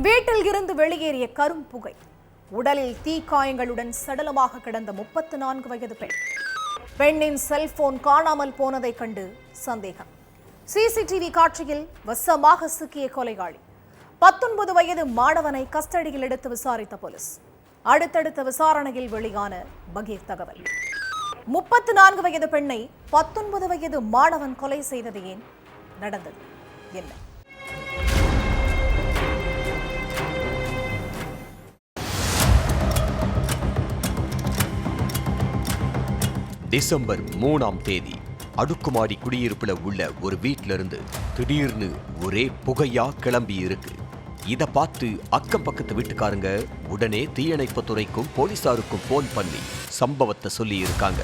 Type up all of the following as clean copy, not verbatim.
வீட்டில் இருந்து வெளியேறிய கரும்புகை, உடலில் தீக்காயங்களுடன் சடலமாக கிடந்த 34 வயது பெண். பெண்ணின் செல்போன் காணாமல் போனதை கண்டு சந்தேகம். சிசிடிவி காட்சியில் வசமாக சிக்கிய கொலையாளி. 19 வயது மாணவனை கஸ்டடியில் எடுத்து விசாரித்த போலீஸ். அடுத்தடுத்த விசாரணையில் வெளியான பகீர் தகவல். 34 வயது பெண்ணை 19 வயது மாணவன் கொலை செய்தது ஏன்? நடந்தது என்ன? டிசம்பர் 3ஆம் தேதி அடுக்குமாடி குடியிருப்புல உள்ள ஒரு வீட்டில இருந்து திடீர்னு ஒரே புகையா கிளம்பி இருக்கு. இத பார்த்து அக்கம் பக்கத்து வீட்டுக்காரங்க உடனே தீயணைப்பு துறைக்கும் போலீசாருக்கும் போன் பண்ணி சம்பவத்தை சொல்லி இருக்காங்க.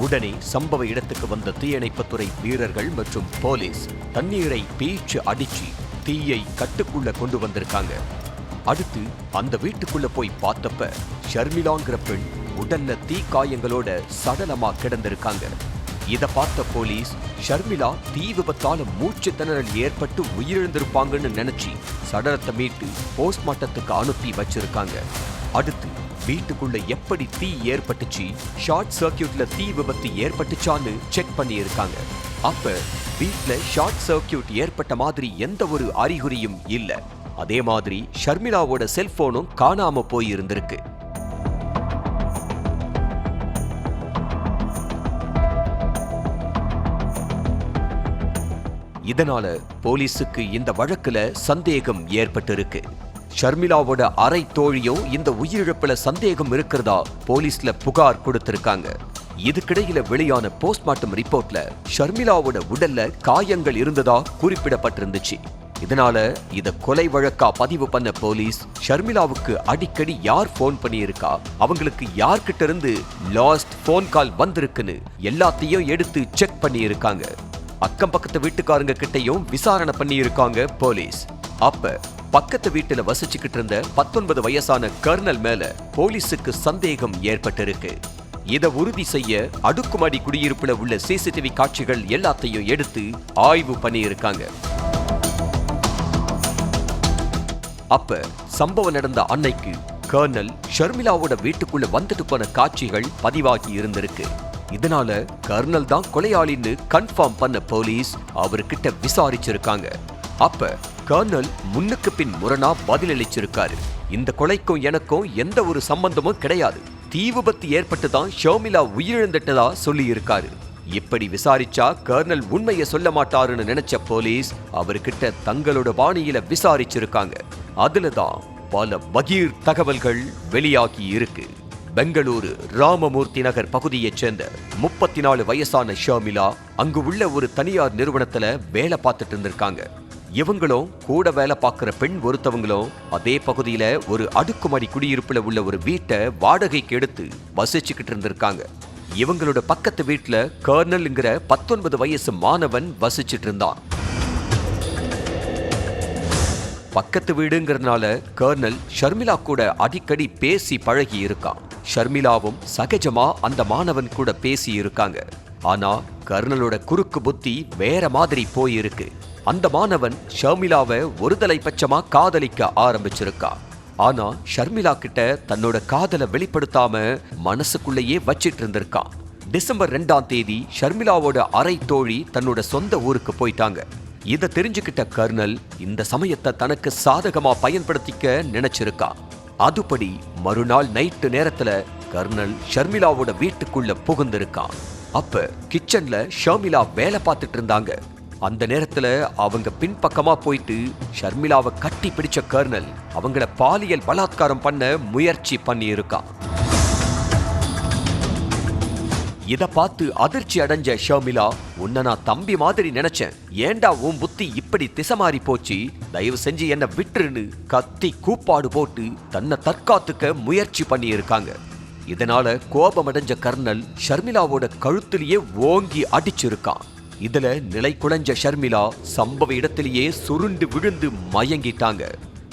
உடனே சம்பவ இடத்துக்கு வந்த தீயணைப்புத்துறை வீரர்கள் மற்றும் போலீஸ் தண்ணீரை பீச்சு அடிச்சு தீயை கட்டுக்குள்ள கொண்டு வந்திருக்காங்க. அடுத்து அந்த வீட்டுக்குள்ள போய் பார்த்தப்ப ஷர்மிளாங்கிற பெண் உடல்ல தீக்காயங்களோட சடலமா கிடந்திருக்காங்க. இத பார்த்த போலீஸ் ஷர்மிளா தீ விபத்தால மூச்சு திணறல் ஏற்பட்டு உயிரிழந்திருப்பாங்கன்னு நினைச்சு சடலத்தை மீட்டு போஸ்ட்மார்ட்டத்துக்கு அனுப்பி வச்சிருக்காங்க. அடுத்து வீட்டுக்குள்ள எப்படி தீ ஏற்பட்டுச்சு, ஷார்ட் சர்க்கியூட்ல தீ விபத்து ஏற்பட்டுச்சான்னு செக் பண்ணி இருக்காங்க. அப்ப வீட்ல ஷார்ட் சர்க்கியூட் ஏற்பட்ட மாதிரி எந்த ஒரு அறிகுறியும் இல்ல. அதே மாதிரி ஷர்மிளாவோட செல்போனும் காணாம போய் இருந்திருக்கு. இதனால போலீஸுக்கு இந்த வழக்குல சந்தேகம் ஏற்பட்டிருக்கு. ஷர்மிளாவோட அரை தோழியும் இந்த உயிரிழப்புல சந்தேகம் இருக்கிறதா போலீஸ்ல புகார் கொடுத்திருக்காங்க. இதுக்கிடையில வெளியான போஸ்ட்மார்ட்டம் ரிப்போர்ட்ல ஷர்மிளாவோட உடல்ல காயங்கள் இருந்ததா குறிப்பிடப்பட்டிருந்துச்சு. இதனால இத கொலை வழக்கா பதிவு பண்ண போலீஸ் ஷர்மிளாவுக்கு அடிக்கடி யார் போன் பண்ணியிருக்கா, அவங்களுக்கு யார்கிட்ட இருந்து லாஸ்ட் போன் கால் வந்திருக்குன்னு எல்லாத்தையும் எடுத்து செக் பண்ணி இருக்காங்க. அக்கம் பக்கத்து வீட்டுக்காரங்க கிட்டையும் விசாரணை பண்ணி இருக்காங்க போலீஸ். அப்ப பக்கத்து வீட்டுல வசிச்சுக்கிட்டு இருந்த 19 வயசான கர்னல் மேல போலீஸுக்கு சந்தேகம் ஏற்பட்டிருக்கு. இத உறுதி செய்ய அடுக்குமாடி குடியிருப்புல உள்ள சிசிடிவி காட்சிகள் எல்லாத்தையும் எடுத்து ஆய்வு பண்ணி இருக்காங்க. அப்ப சம்பவம் நடந்த அன்னைக்கு கர்னல் ஷர்மிளாவோட வீட்டுக்குள்ள வந்துட்டு போன காட்சிகள் பதிவாகி இருந்திருக்கு. இதனால கர்னல் தான் கொலையாளின்னு கன்ஃபார்ம் பண்ண போலீஸ் அவர்கிட்ட விசாரிச்சிருக்காங்க. அப்ப கர்னல் முன்னுக்கு பின் முரணா பதிலளிச்சிருக்காரு. இந்த கொலைக்கும் எனக்கும் எந்த ஒரு சம்பந்தமும் கிடையாது, தீ விபத்து ஏற்பட்டுதான் ஷர்மிளா உயிரிழந்துட்டதா சொல்லி இருக்காரு. இப்படி விசாரிச்சா கர்னல் உண்மையை சொல்ல மாட்டாருன்னு நினைச்ச போலீஸ் அவர்கிட்ட தங்களோட பாணியில விசாரிச்சிருக்காங்க. அதுலதான் பல பகீர் தகவல்கள் வெளியாகி இருக்கு. பெங்களூரு ராமமூர்த்தி நகர் பகுதியைச் சேர்ந்த 34 வயசான ஷர்மிளா அங்கு உள்ள ஒரு தனியார் நிறுவனத்துல வேலை பார்த்துட்டு இருந்திருக்காங்க. இவங்களும் கூட வேலை பார்க்கிற பெண் ஒருத்தவங்களும் அதே பகுதியில ஒரு அடுக்குமாடி குடியிருப்புல உள்ள ஒரு வீட்டை வாடகைக்கு எடுத்து வசிச்சுக்கிட்டு இருந்திருக்காங்க. இவங்களோட பக்கத்து வீட்டுல கர்னல்ங்கிற 19 வயசு மாணவன் வசிச்சுட்டு இருந்தான். பக்கத்து வீடுங்கிறதுனால கர்னல் ஷர்மிளா கூட அடிக்கடி பேசி பழகி இருக்கான். ஷர்மிளாவும் சகஜமா அந்த மாணவன் கூட பேசி இருக்காங்க. ஆனா கர்னலோட குறுக்கு புத்தி வேற மாதிரி போயிருக்கு. அந்த மாணவன் ஷர்மிளாவை ஒருதலை பட்சமா காதலிக்க ஆரம்பிச்சிருக்கா. ஆனா ஷர்மிளா கிட்ட தன்னோட காதலை வெளிப்படுத்தாம மனசுக்குள்ளேயே வச்சிட்டு இருந்திருக்கான். டிசம்பர் 2ஆம் தேதி ஷர்மிளாவோட அரை தோழி தன்னோட சொந்த ஊருக்கு போயிட்டாங்க. இத தெரிஞ்சுக்கிட்ட கர்னல் இந்த சமயத்தை தனக்கு சாதகமா பயன்படுத்திக்க நினைச்சிருக்கா. அதுபடி மறுநாள் நைட்டு நேரத்துல கர்னல் ஷர்மிளாவோட வீட்டுக்குள்ள புகுந்திருக்கான். அப்ப கிச்சன்ல ஷர்மிளா வேலை பார்த்துட்டு இருந்தாங்க. அந்த நேரத்துல அவங்க பின்பக்கமா போயிட்டு ஷர்மிளாவை கட்டி பிடிச்ச கர்னல் அவங்கள பாலியல் பலாத்காரம் பண்ண முயற்சி பண்ணி இருக்கான். இத பார்த்து அதிர்ச்சி அடைஞ்ச ஷர்மிளா, உன்னை நான் தம்பி மாதிரி நினைச்சேன், ஏண்டா உன் புத்தி இப்படி திசை மாறி போச்சு, தயவு செஞ்சு என்ன விட்டுருன்னு கத்தி கூப்பாடு போட்டு தன்னை தற்காத்துக்க முயற்சி பண்ணி இருக்காங்க. இதனால கோபமடைஞ்ச கர்னல் ஷர்மிளாவோட கழுத்திலேயே ஓங்கி அடிச்சிருக்கான். இதுல நிலை குலைஞ்ச ஷர்மிளா சம்பவ இடத்திலேயே சுருண்டு விழுந்து மயங்கிட்டாங்க.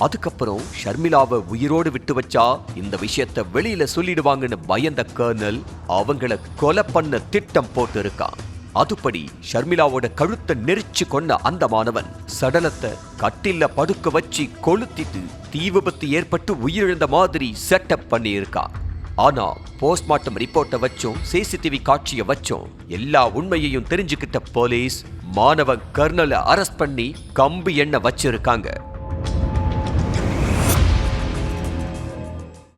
அதுக்கப்புறம் ஷர்மிளாவை உயிரோடு விட்டு வச்சா இந்த விஷயத்தை வெளியில சொல்லிடுவாங்கன்னு பயந்த கர்னல் அவங்கள கொலை பண்ண திட்டம் போட்டு இருக்கான். அதுபடி ஷர்மிளாவோட கழுத்தை நெரிச்சு கொண்ட அந்த மாணவன் சடலத்தை கட்டில்ல படுக்க வச்சு கொளுத்திட்டு தீ விபத்து ஏற்பட்டு உயிரிழந்த மாதிரி செட்டப் பண்ணி இருக்கான். ஆனா போஸ்ட்மார்ட்டம் ரிப்போர்ட்டை வச்சும் சிசிடிவி காட்சியை வச்சும் எல்லா உண்மையையும் தெரிஞ்சுக்கிட்ட போலீஸ் மாணவன் கர்னலை அரெஸ்ட் பண்ணி கம்பி எண்ணெய் வச்சிருக்காங்க.